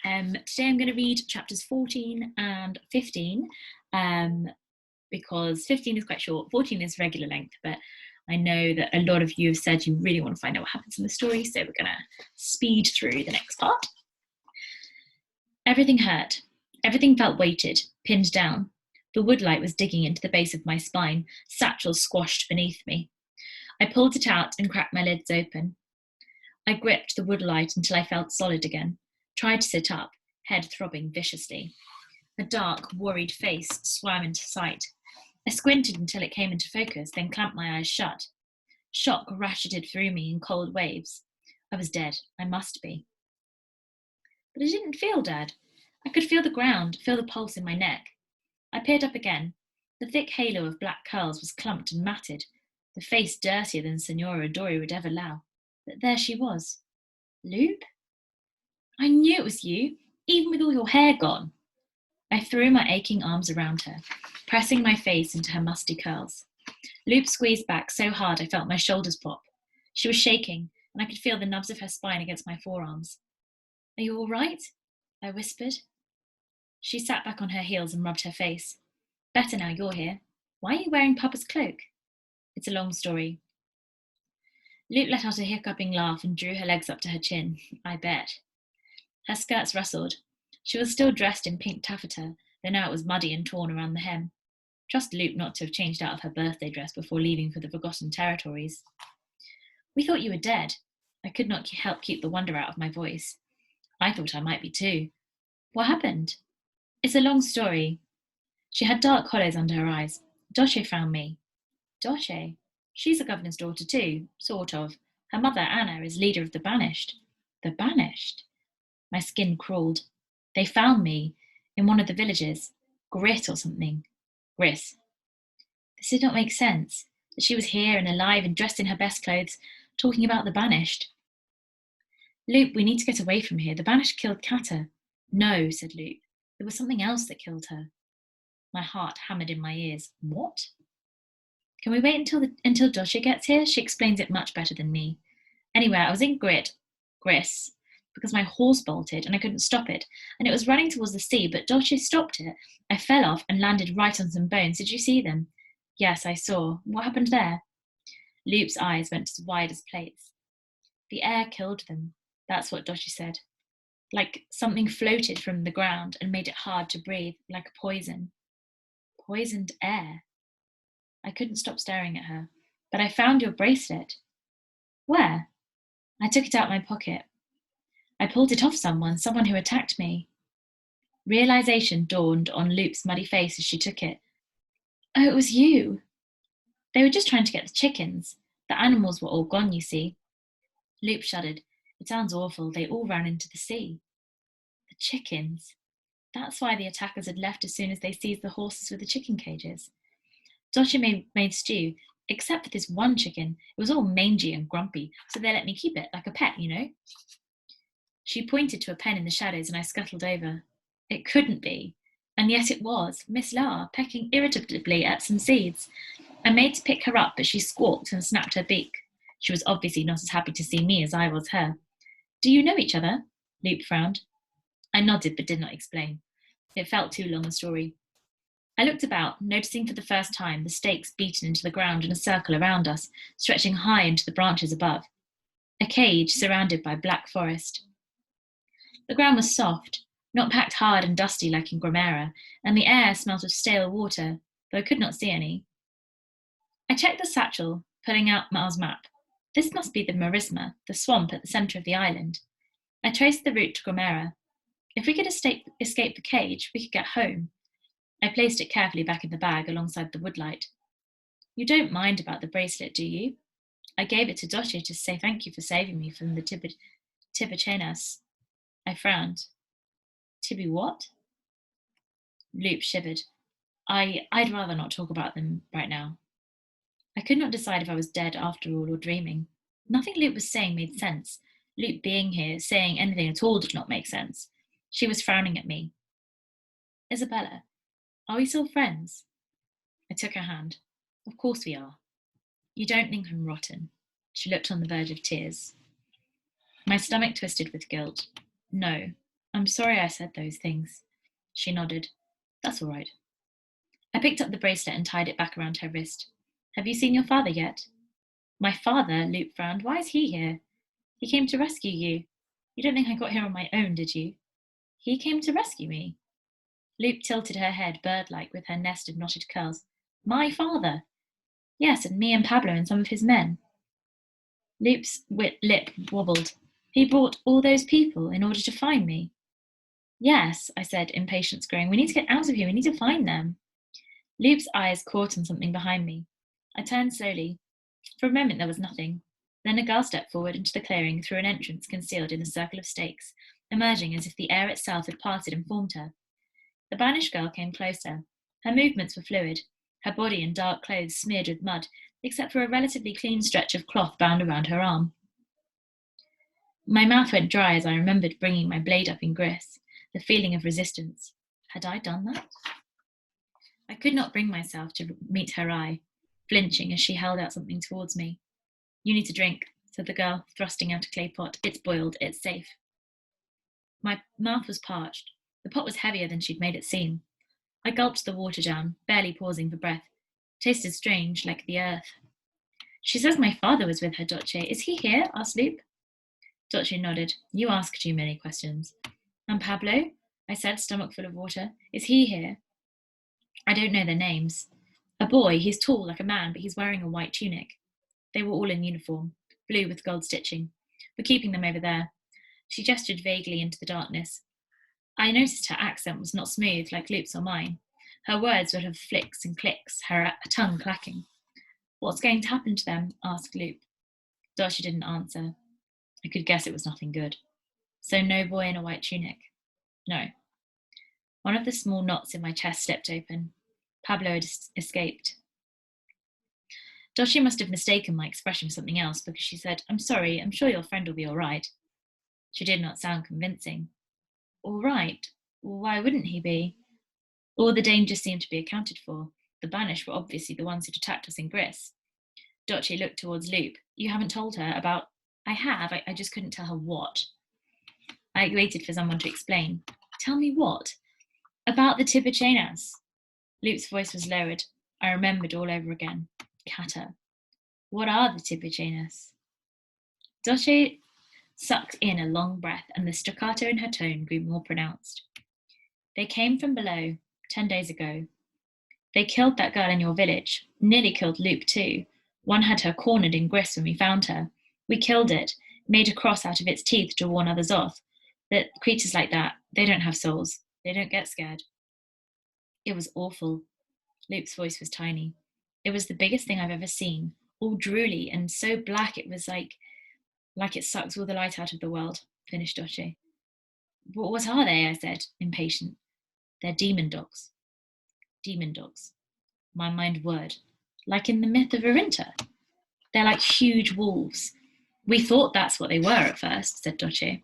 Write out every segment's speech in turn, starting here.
Today I'm going to read chapters 14 and 15 because 15 is quite short, 14 is regular length, but I know that a lot of you have said you really want to find out what happens in the story, so we're going to speed through the next part. Everything hurt. Everything felt weighted, pinned down. The woodlight was digging into the base of my spine, satchels squashed beneath me. I pulled it out and cracked my lids open. I gripped the woodlight until I felt solid again, tried to sit up, head throbbing viciously. A dark, worried face swam into sight. I squinted until it came into focus, then clamped my eyes shut. Shock ratcheted through me in cold waves. I was dead. I must be. But I didn't feel dead. I could feel the ground, feel the pulse in my neck. I peered up again. The thick halo of black curls was clumped and matted, the face dirtier than Senora Dory would ever allow. But there she was. Loop? I knew it was you, even with all your hair gone. I threw my aching arms around her, pressing my face into her musty curls. Loop squeezed back so hard I felt my shoulders pop. She was shaking, and I could feel the nubs of her spine against my forearms. Are you all right? I whispered. She sat back on her heels and rubbed her face. Better now you're here. Why are you wearing Papa's cloak? It's a long story. Loop let out a hiccuping laugh and drew her legs up to her chin. I bet. Her skirts rustled. She was still dressed in pink taffeta, though now it was muddy and torn around the hem. Trust Loop not to have changed out of her birthday dress before leaving for the Forgotten Territories. We thought you were dead. I could not help keep the wonder out of my voice. I thought I might be too. What happened? It's a long story. She had dark hollows under her eyes. Doche found me. Doche? She's a governor's daughter too, sort of. Her mother, Anna, is leader of the Banished. The Banished? My skin crawled. They found me in one of the villages. Grit or something. Gris. This did not make sense, that she was here and alive and dressed in her best clothes, talking about the Banished. Loop, we need to get away from here. The Banished killed Kata. No, said Loop. There was something else that killed her. My heart hammered in my ears. What? Can we wait until Doche gets here? She explains it much better than me. Anyway, I was in Gris, because my horse bolted and I couldn't stop it, and it was running towards the sea, but Doche stopped it. I fell off and landed right on some bones. Did you see them? Yes, I saw. What happened there? Loop's eyes went as wide as plates. The air killed them. That's what Doche said. Like something floated from the ground and made it hard to breathe, like a poison. Poisoned air. I couldn't stop staring at her. But I found your bracelet. Where? I took it out of my pocket. I pulled it off someone who attacked me. Realization dawned on Loop's muddy face as she took it. Oh, it was you. They were just trying to get the chickens. The animals were all gone, you see. Loop shuddered. It sounds awful. They all ran into the sea. The chickens. That's why the attackers had left as soon as they seized the horses with the chicken cages. Doche made stew, except for this one chicken. It was all mangy and grumpy, so they let me keep it, like a pet, you know. She pointed to a pen in the shadows and I scuttled over. It couldn't be. And yet it was. Miss Lar, pecking irritably at some seeds. I made to pick her up, but she squawked and snapped her beak. She was obviously not as happy to see me as I was her. Do you know each other? Loop frowned. I nodded but did not explain. It felt too long a story. I looked about, noticing for the first time the stakes beaten into the ground in a circle around us, stretching high into the branches above. A cage surrounded by black forest. The ground was soft, not packed hard and dusty like in Gramera, and the air smelt of stale water, though I could not see any. I checked the satchel, pulling out Mal's map. This must be the Marisma, the swamp at the centre of the island. I traced the route to Gramera. If we could escape the cage, we could get home. I placed it carefully back in the bag alongside the woodlight. You don't mind about the bracelet, do you? I gave it to Doche to say thank you for saving me from the Tibichenas. I frowned. Tibi what? Loop shivered. I'd rather not talk about them right now. I could not decide if I was dead after all or dreaming. Nothing Loop was saying made sense. Loop being here, saying anything at all did not make sense. She was frowning at me. Isabella, are we still friends? I took her hand. Of course we are. You don't think I'm rotten? She looked on the verge of tears. My stomach twisted with guilt. No, I'm sorry I said those things. She nodded. That's all right. I picked up the bracelet and tied it back around her wrist. Have you seen your father yet? My father? Luke frowned. Why is he here? He came to rescue you. You don't think I got here on my own, did you? He came to rescue me. Luke tilted her head bird-like with her nest of knotted curls. My father? Yes, and me and Pablo and some of his men. Luke's lip wobbled. He brought all those people in order to find me. Yes, I said, impatience growing. We need to get out of here. We need to find them. Luke's eyes caught on something behind me. I turned slowly. For a moment there was nothing. Then a girl stepped forward into the clearing through an entrance concealed in a circle of stakes, emerging as if the air itself had parted and formed her. The banished girl came closer. Her movements were fluid, her body in dark clothes smeared with mud, except for a relatively clean stretch of cloth bound around her arm. My mouth went dry as I remembered bringing my blade up in grist, the feeling of resistance. Had I done that? I could not bring myself to meet her eye, flinching as she held out something towards me. You need to drink, said the girl, thrusting out a clay pot. It's boiled, it's safe. My mouth was parched. The pot was heavier than she'd made it seem. I gulped the water down, barely pausing for breath. It tasted strange, like the earth. She says my father was with her, Doce. Is he here? Asked Luke. Doce nodded. You ask too many questions. And Pablo? I said, stomach full of water. Is he here? I don't know their names. A boy, he's tall like a man, but he's wearing a white tunic. They were all in uniform, blue with gold stitching. We're keeping them over there. She gestured vaguely into the darkness. I noticed her accent was not smooth like Luke's or mine. Her words would have flicks and clicks, her tongue clacking. What's going to happen to them? Asked Luke. Doce didn't answer. I could guess it was nothing good. So no boy in a white tunic? No. One of the small knots in my chest slipped open. Pablo had escaped. Doce must have mistaken my expression for something else because she said, I'm sorry, I'm sure your friend will be all right. She did not sound convincing. All right? Why wouldn't he be? All the dangers seemed to be accounted for. The banished were obviously the ones who'd attacked us in Gris. Doce looked towards Luke. You haven't told her about... I have, I just couldn't tell her what. I waited for someone to explain. Tell me what? About the Tibichenas. Luke's voice was lowered. I remembered all over again. Kata. What are the Tibichenas? Doce sucked in a long breath, and the staccato in her tone grew more pronounced. They came from below, 10 days ago. They killed that girl in your village, nearly killed Luke too. One had her cornered in Gris when we found her. We killed it, made a cross out of its teeth to warn others off. That creatures like that, they don't have souls. They don't get scared. It was awful. Luke's voice was tiny. It was the biggest thing I've ever seen, all drooly and so black it was like it sucks all the light out of the world, finished Doce. What are they? I said, impatient. They're demon dogs. Demon dogs. My mind whirred. Like in the myth of Arinta. They're like huge wolves. We thought that's what they were at first, said Doce.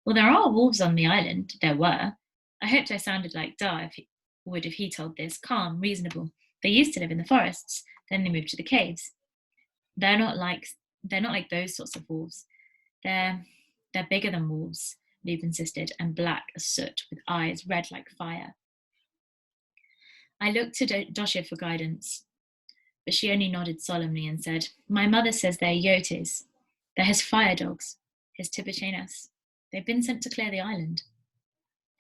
Well, there are wolves on the island. There were. I hoped I sounded like Da if he told this, calm, reasonable. They used to live in the forests, then they moved to the caves. They're not like those sorts of wolves. They're bigger than wolves, Luke insisted, and black as soot, with eyes red like fire. I looked to Doce for guidance, but she only nodded solemnly and said, My mother says they're yotes. They're his fire dogs, his tibichenas. They've been sent to clear the island.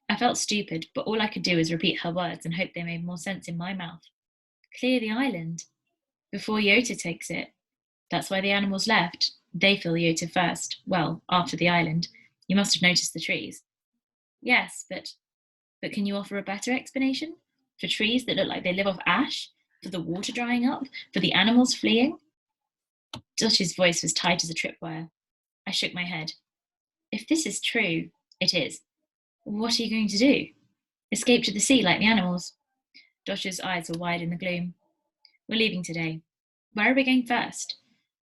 I felt stupid, but all I could do was repeat her words and hope they made more sense in my mouth. Clear the island? Before Yota takes it. That's why the animals left. They feel Yota first. Well, after the island. You must have noticed the trees. Yes, but can you offer a better explanation? For trees that look like they live off ash? For the water drying up? For the animals fleeing? Doce's voice was tight as a tripwire. I shook my head. If this is true, it is. What are you going to do? Escape to the sea like the animals? Doce's eyes were wide in the gloom. We're leaving today. Where are we going first?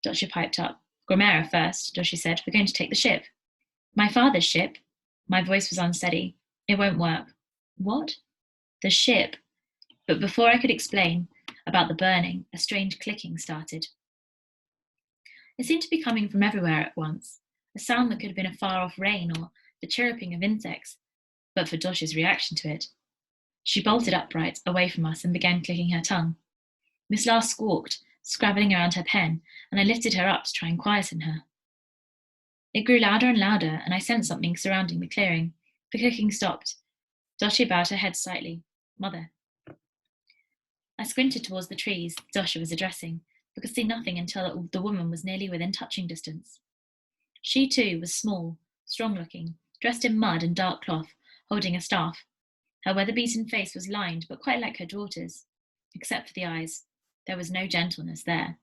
Doce piped up. Gomera first, Doce said. We're going to take the ship. My father's ship? My voice was unsteady. It won't work. What? The ship. But before I could explain about the burning, a strange clicking started. It seemed to be coming from everywhere at once, a sound that could have been a far-off rain or the chirruping of insects. but for Dosh's reaction to it. She bolted upright, away from us, and began clicking her tongue. Miss Lars squawked, scrabbling around her pen, and I lifted her up to try and quieten her. It grew louder and louder, and I sensed something surrounding the clearing. The clicking stopped. Doshi bowed her head slightly. Mother. I squinted towards the trees Doshi was addressing, but could see nothing until the woman was nearly within touching distance. She, too, was small, strong-looking, dressed in mud and dark cloth, holding a staff. Her weather-beaten face was lined, but quite like her daughter's, except for the eyes. There was no gentleness there.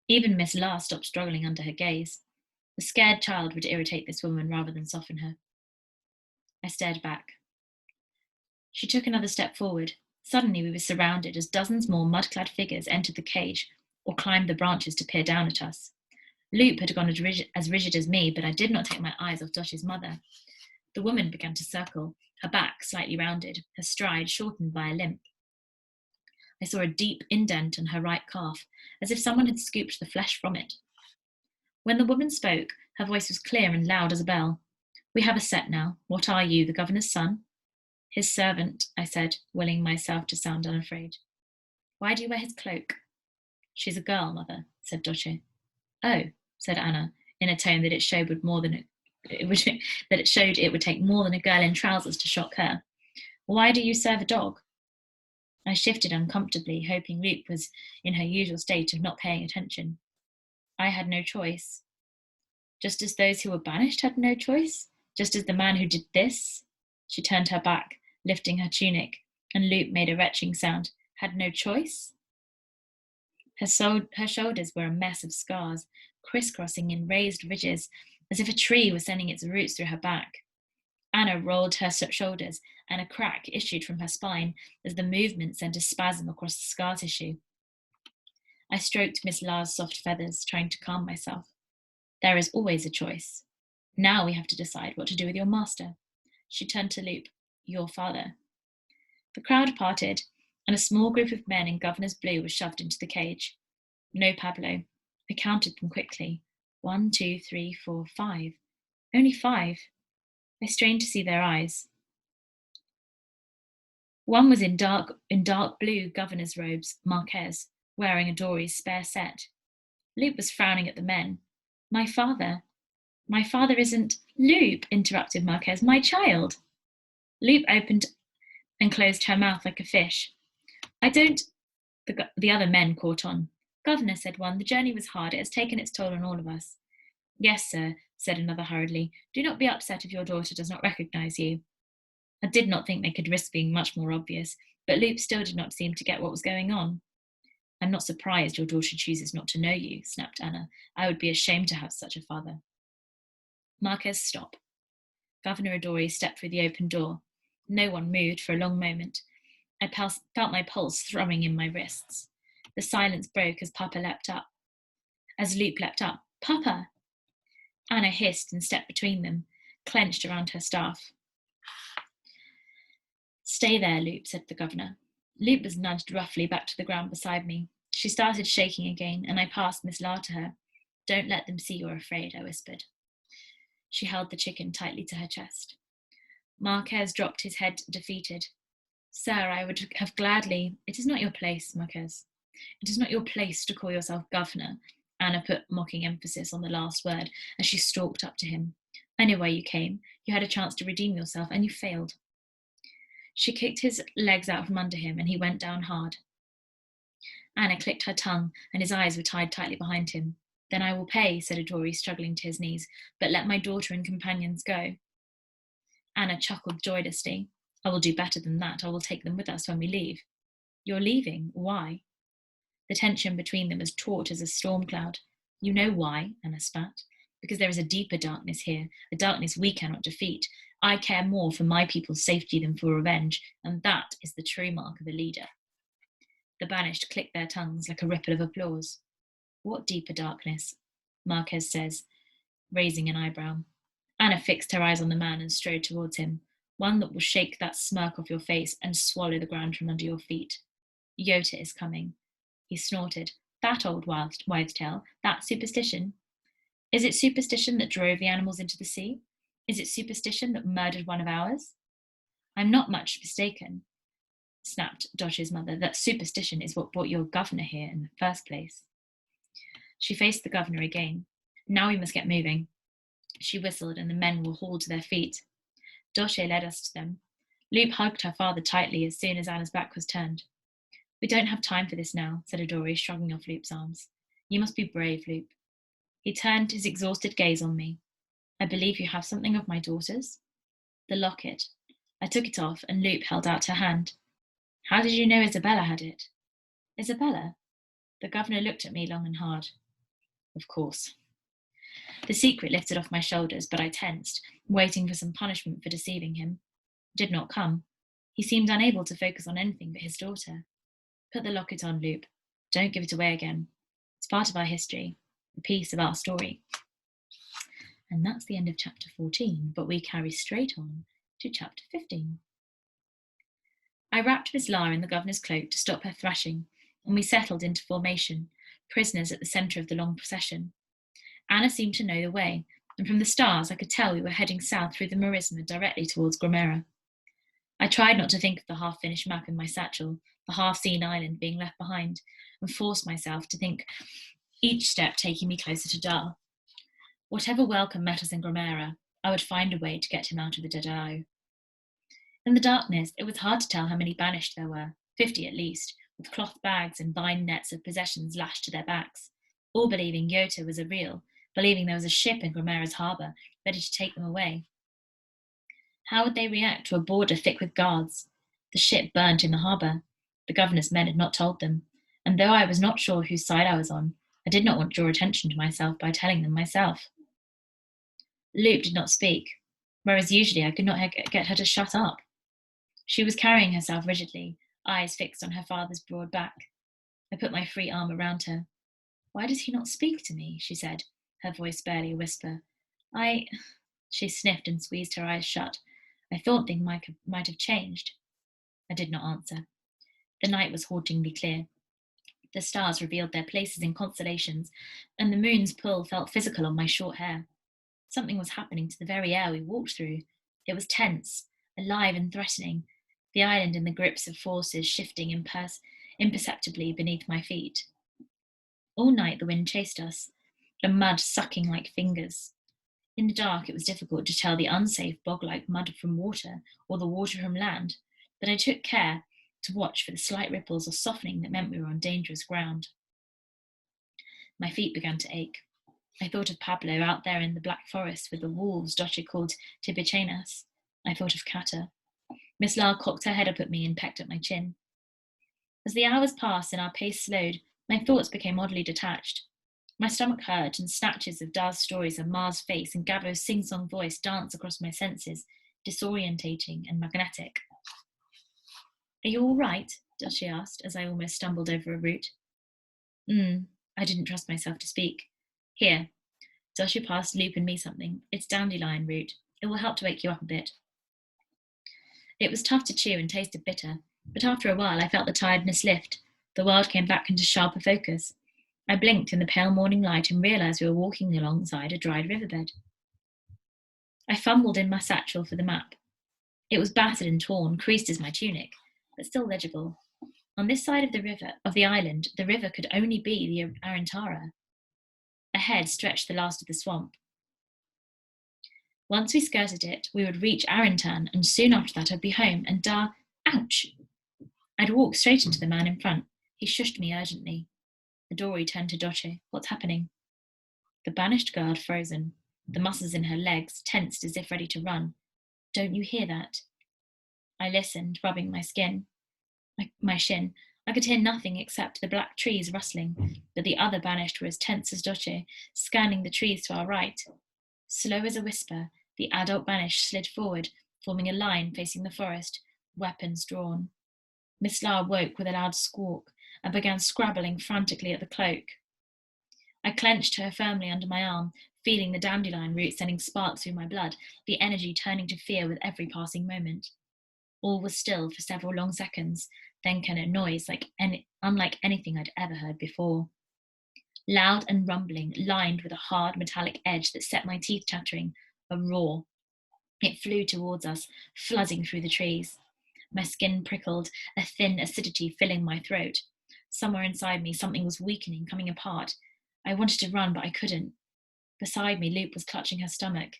Even Miss Lars stopped struggling under her gaze. The scared child would irritate this woman rather than soften her. I stared back. She took another step forward. Suddenly we were surrounded as dozens more mud-clad figures entered the cage or climbed the branches to peer down at us. Loop had gone as rigid as me, but I did not take my eyes off Dosh's mother. The woman began to circle, her back slightly rounded, her stride shortened by a limp. I saw a deep indent on her right calf, as if someone had scooped the flesh from it. When the woman spoke, her voice was clear and loud as a bell. We have a set now. What are you, the governor's son? His servant, I said, willing myself to sound unafraid. Why do you wear his cloak? She's a girl, mother, said Doce. Oh, said Anna, in a tone that it showed it would take more than a girl in trousers to shock her. Why do you serve a dog? I shifted uncomfortably, hoping Luke was in her usual state of not paying attention. I had no choice. Just as those who were banished had no choice? Just as the man who did this? She turned her back, lifting her tunic, and Luke made a retching sound. Had no choice? Her shoulders were a mess of scars, crisscrossing in raised ridges, as if a tree was sending its roots through her back. Anna rolled her shoulders, and a crack issued from her spine as the movement sent a spasm across the scar tissue. I stroked Miss Lars' soft feathers, trying to calm myself. There is always a choice. Now we have to decide what to do with your master. She turned to Loop. Your father. The crowd parted, and a small group of men in governor's blue was shoved into the cage. No Pablo. I counted them quickly. 1, 2, 3, 4, 5. Only 5. I strained to see their eyes. One was in dark blue governor's robes, Marquez, wearing a Dory's spare set. Loop was frowning at the men. My father isn't... Loop, interrupted Marquez. My child. Loop opened and closed her mouth like a fish. I don't... The other men caught on. Governor, said one, the journey was hard. It has taken its toll on all of us. Yes, sir, said another hurriedly. Do not be upset if your daughter does not recognize you. I did not think they could risk being much more obvious, but Loop still did not seem to get what was going on. I'm not surprised your daughter chooses not to know you, snapped Anna. I would be ashamed to have such a father. Marquez, stop. Governor Adori stepped through the open door. No one moved for a long moment. I felt my pulse thrumming in my wrists. The silence broke as Papa leapt up. As Loop leapt up, Papa! Anna hissed and stepped between them, clenched around her staff. Stay there, Loop, said the governor. Loop was nudged roughly back to the ground beside me. She started shaking again, and I passed Miss Lar to her. Don't let them see you're afraid, I whispered. She held the chicken tightly to her chest. Marquez dropped his head defeated. Sir, I would have gladly... It is not your place, Marquez. It is not your place to call yourself governor. Anna put mocking emphasis on the last word as she stalked up to him. I know why you came. You had a chance to redeem yourself, and you failed. She kicked his legs out from under him, and he went down hard. Anna clicked her tongue, and his eyes were tied tightly behind him. Then I will pay, said Adori, struggling to his knees, but let my daughter and companions go. Anna chuckled joyously. I will do better than that. I will take them with us when we leave. You're leaving? Why? The tension between them was taut as a storm cloud. You know why, Anna spat. Because there is a deeper darkness here, a darkness we cannot defeat. I care more for my people's safety than for revenge, and that is the true mark of a leader. The banished clicked their tongues like a ripple of applause. What deeper darkness? Marquez says, raising an eyebrow. Anna fixed her eyes on the man and strode towards him, one that will shake that smirk off your face and swallow the ground from under your feet. Yota is coming. He snorted. That old wives' tale, that superstition. Is it superstition that drove the animals into the sea? Is it superstition that murdered one of ours? I'm not much mistaken, snapped Dodge's mother, that superstition is what brought your governor here in the first place. She faced the governor again. Now we must get moving. She whistled, and the men were hauled to their feet. Dodge led us to them. Loop hugged her father tightly as soon as Anna's back was turned. We don't have time for this now, said Adori, shrugging off Loop's arms. You must be brave, Loop. He turned his exhausted gaze on me. I believe you have something of my daughter's? The locket. I took it off, and Loop held out her hand. How did you know Isabella had it? Isabella? The governor looked at me long and hard. Of course. The secret lifted off my shoulders, but I tensed, waiting for some punishment for deceiving him. It did not come. He seemed unable to focus on anything but his daughter. Put the locket on, Loop. Don't give it away again. It's part of our history, a piece of our story. And that's the end of chapter 14, but we carry straight on to chapter 15. I wrapped Miss Lara in the governor's cloak to stop her thrashing, and we settled into formation, prisoners at the centre of the long procession. Anna seemed to know the way, and from the stars I could tell we were heading south through the Marisma directly towards Gramera. I tried not to think of the half-finished map in my satchel, the half-seen island being left behind, and forced myself to think each step taking me closer to Dar. Whatever welcome met us in Gramera, I would find a way to get him out of the Dadao. In the darkness, it was hard to tell how many banished there were, 50 at least, with cloth bags and vine nets of possessions lashed to their backs, all believing Yota was a real, believing there was a ship in Gramera's harbour, ready to take them away. How would they react to a border thick with guards? The ship burnt in the harbour. The governor's men had not told them, and though I was not sure whose side I was on, I did not want to draw attention to myself by telling them myself. Loop did not speak, whereas usually I could not get her to shut up. She was carrying herself rigidly, eyes fixed on her father's broad back. I put my free arm around her. Why does he not speak to me? She said, her voice barely a whisper. She sniffed and squeezed her eyes shut. I thought things might have changed. I did not answer. The night was hauntingly clear. The stars revealed their places in constellations, and the moon's pull felt physical on my short hair. Something was happening to the very air we walked through. It was tense, alive and threatening, the island in the grips of forces shifting imperceptibly beneath my feet. All night the wind chased us, the mud sucking like fingers. In the dark it was difficult to tell the unsafe bog-like mud from water or the water from land, but I took care to watch for the slight ripples or softening that meant we were on dangerous ground. My feet began to ache. I thought of Pablo out there in the black forest with the wolves Dottie called Tibichenas. I thought of Kata. Miss Lar cocked her head up at me and pecked at my chin. As the hours passed and our pace slowed, my thoughts became oddly detached. My stomach hurt, and snatches of Dar's stories of Ma's face and Gabo's sing-song voice danced across my senses, disorientating and magnetic. Are you all right? Dottie asked, as I almost stumbled over a root. I didn't trust myself to speak. Here. Dottie passed Loop and me something. It's dandelion root. It will help to wake you up a bit. It was tough to chew and tasted bitter, but after a while I felt the tiredness lift. The world came back into sharper focus. I blinked in the pale morning light and realised we were walking alongside a dried riverbed. I fumbled in my satchel for the map. It was battered and torn, creased as my tunic, but still legible. On this side of the island, the river could only be the Arantara. Ahead stretched the last of the swamp. Once we skirted it, we would reach Arantan, and soon after that I'd be home, and ouch! I'd walked straight into the man in front. He shushed me urgently. Adori turned to Doche. What's happening? The banished guard frozen, the muscles in her legs tensed as if ready to run. Don't you hear that? I listened, rubbing my shin. I could hear nothing except the black trees rustling, but the other banished were as tense as Doche, scanning the trees to our right. Slow as a whisper, the adult banished slid forward, forming a line facing the forest, weapons drawn. Miss Lar woke with a loud squawk and began scrabbling frantically at the cloak. I clenched her firmly under my arm, feeling the dandelion root sending sparks through my blood, the energy turning to fear with every passing moment. All was still for several long seconds, then came a noise unlike anything I'd ever heard before. Loud and rumbling, lined with a hard metallic edge that set my teeth chattering, a roar. It flew towards us, flooding through the trees. My skin prickled, a thin acidity filling my throat. Somewhere inside me, something was weakening, coming apart. I wanted to run, but I couldn't. Beside me, Lupe was clutching her stomach.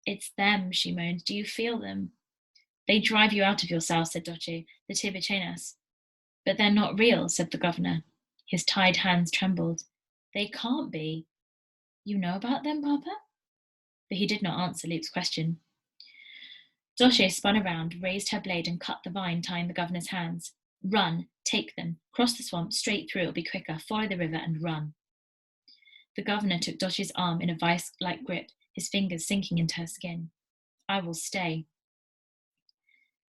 It's them, she moaned. Do you feel them? They drive you out of yourself, said Doce, the Tibichenas. But they're not real, said the governor. His tied hands trembled. They can't be. You know about them, Papa? But he did not answer Luke's question. Doce spun around, raised her blade, and cut the vine tying the governor's hands. Run, take them, cross the swamp, straight through, it'll be quicker, follow the river and run. The governor took Doce's arm in a vice-like grip, his fingers sinking into her skin. I will stay.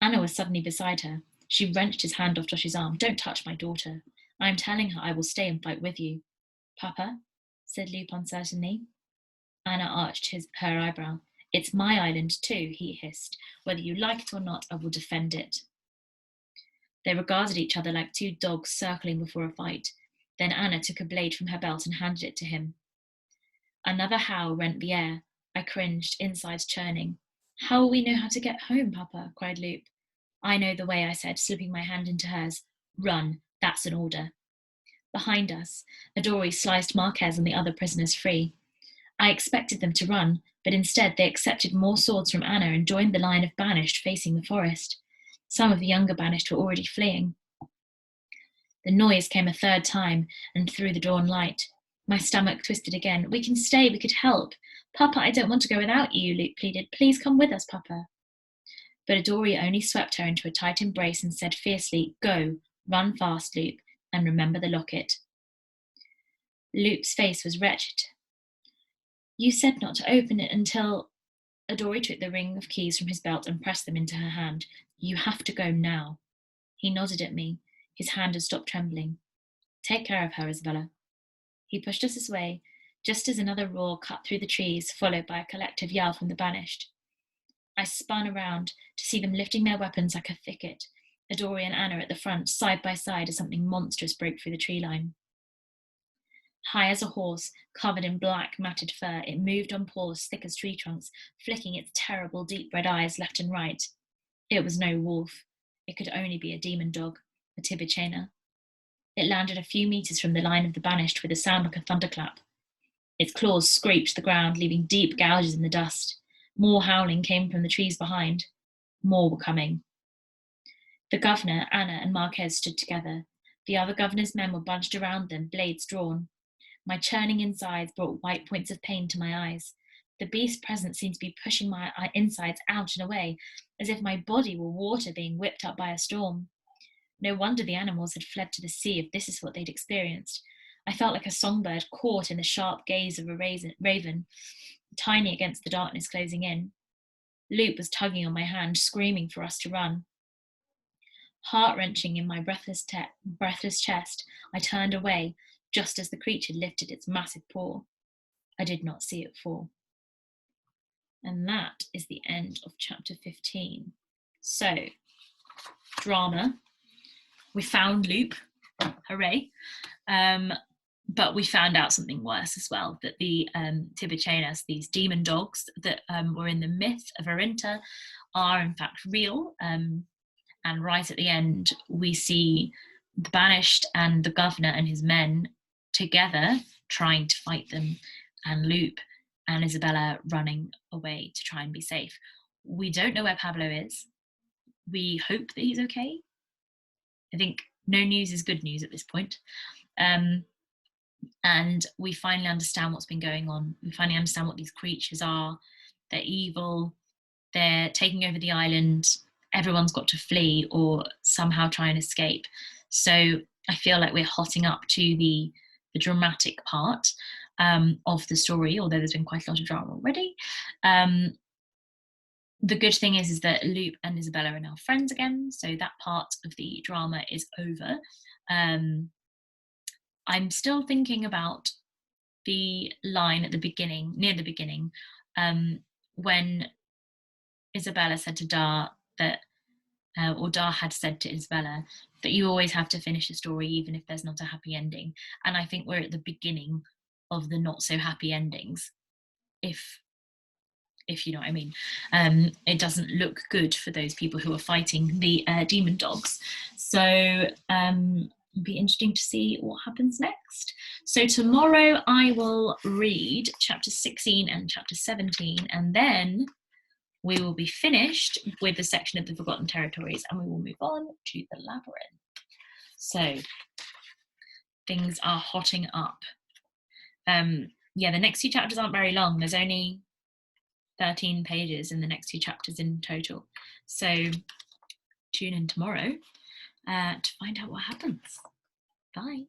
Anna was suddenly beside her. She wrenched his hand off Doce's arm. Don't touch my daughter. I am telling her I will stay and fight with you. Papa, said Lupe uncertainly. Anna arched her eyebrow. It's my island too, he hissed. Whether you like it or not, I will defend it. They regarded each other like two dogs circling before a fight. Then Anna took a blade from her belt and handed it to him. Another howl rent the air. I cringed, insides churning. How will we know how to get home, Papa? Cried Lupe. I know the way, I said, slipping my hand into hers. Run, that's an order. Behind us, Adori sliced Marquez and the other prisoners free. I expected them to run, but instead they accepted more swords from Anna and joined the line of banished facing the forest. Some of the younger banished were already fleeing. The noise came a third time, and through the dawn light. My stomach twisted again. We can stay, we could help. Papa, I don't want to go without you, Luke pleaded. Please come with us, Papa. But Adori only swept her into a tight embrace and said fiercely, Go, run fast, Luke, and remember the locket. Luke's face was wretched. You said not to open it until... Adori took the ring of keys from his belt and pressed them into her hand. You have to go now. He nodded at me. His hand had stopped trembling. Take care of her, Isabella. He pushed us away, just as another roar cut through the trees, followed by a collective yell from the banished. I spun around to see them lifting their weapons like a thicket, Adori and Anna at the front, side by side, as something monstrous broke through the tree line. High as a horse, covered in black matted fur, it moved on paws thick as tree trunks, flicking its terrible deep red eyes left and right. It was no wolf. It could only be a demon dog, a Tibichena. It landed a few meters from the line of the banished with a sound like a thunderclap. Its claws scraped the ground, leaving deep gouges in the dust. More howling came from the trees behind. More were coming. The governor, Anna, and Marquez stood together. The other governor's men were bunched around them, blades drawn. My churning insides brought white points of pain to my eyes. The beast present seemed to be pushing my insides out and away, as if my body were water being whipped up by a storm. No wonder the animals had fled to the sea if this is what they'd experienced. I felt like a songbird caught in the sharp gaze of a raven, tiny against the darkness closing in. Lupe was tugging on my hand, screaming for us to run. Heart-wrenching in my breathless chest, I turned away, just as the creature lifted its massive paw. I did not see it fall. And that is the end of chapter 15. So, drama. We found Lupe, hooray. But we found out something worse as well, that the Tibichenas, these demon dogs that were in the myth of Arinta, are in fact real. And right at the end, we see the banished and the governor and his men together trying to fight them, and Lupe and Isabella running away to try and be safe. We don't know where Pablo is. We hope that he's okay. I think no news is good news at this point. And we finally understand what's been going on. We finally understand what these creatures are. They're evil. They're taking over the island. Everyone's got to flee or somehow try and escape. So I feel like we're hotting up to the dramatic part of the story, although there's been quite a lot of drama already. The good thing is that Lupe and Isabella are now friends again, so that part of the drama is over. I'm still thinking about the line at the beginning, near the beginning, when Isabella said to Dar that, or Dar had said to Isabella, that you always have to finish a story even if there's not a happy ending. And I think we're at the beginning of the not so happy endings. If if you know what I mean. It doesn't look good for those people who are fighting the demon dogs. So it'll be interesting to see what happens next. So tomorrow I will read chapter 16 and chapter 17, and then we will be finished with the section of the Forgotten Territories, and we will move on to the Labyrinth. So things are hotting up. Yeah, the next 2 chapters aren't very long. There's only 13 pages in the next 2 chapters in total. So tune in tomorrow to find out what happens. Bye.